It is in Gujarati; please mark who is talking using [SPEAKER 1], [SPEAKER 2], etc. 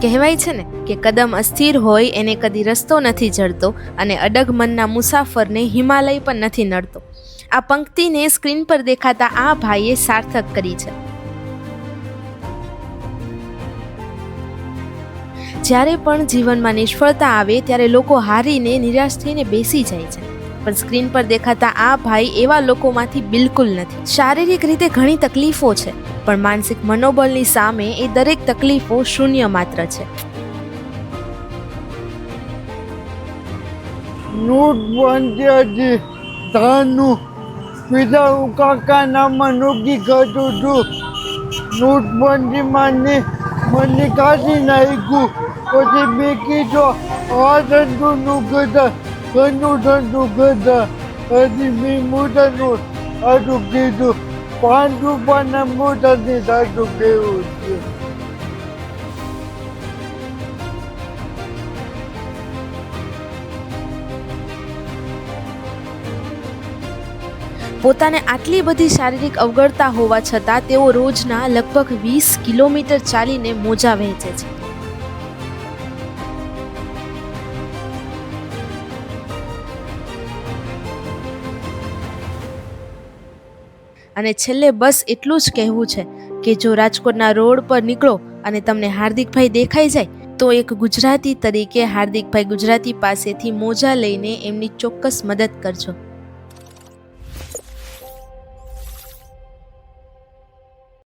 [SPEAKER 1] કહેવાય છે ને કે કદમ અસ્થિર હોય એને કદી રસ્તો નથી જડતો અને અડગ મનના મુસાફરને હિમાલય પણ નથી નડતો. આ પંક્તિને સ્ક્રીન પર દેખાતા આ ભાઈએ સાર્થક કરી છે. જ્યારે પણ જીવનમાં નિષ્ફળતા આવે ત્યારે લોકો હારીને નિરાશ થઈને બેસી જાય છે, પણ સ્ક્રીન પર દેખાતા આ ભાઈ એવા લોકોમાંથી બિલકુલ નથી. શારીરિક રીતે ઘણી તકલીફો છે, પણ માનસિક મનોબળની સામે એ દરેક તકલીફો શૂન્ય માત્ર છે.
[SPEAKER 2] નોટબંધી ધાનું પિતા કાકાનામાં નોકી કરતું હતું. નોટબંધીમાં મને કાઢી નાખ્યું. પછી મેં કીધું આ ધંધો નું કરતા ઘરનું ધંધો કરતા. પછી મેં મોટા નોટ આટલું કીધું. 5 રૂપિયાના મોટાથી સાચું કેવું છે.
[SPEAKER 1] પોતાને આટલી બધી શારીરિક અવગડતા હોવા છતાં તેઓ રોજના લગભગ 20 કિલોમીટર ચાલીને મોજા વહેંચે છે. અને છેલ્લે બસ એટલું જ કહેવું છે કે જો રાજકોટના રોડ પર નીકળો અને તમને હાર્દિકભાઈ દેખાઈ જાય તો એક ગુજરાતી તરીકે હાર્દિકભાઈ ગુજરાતી પાસેથી મોજા લઈને એમની ચોક્કસ મદદ કરજો.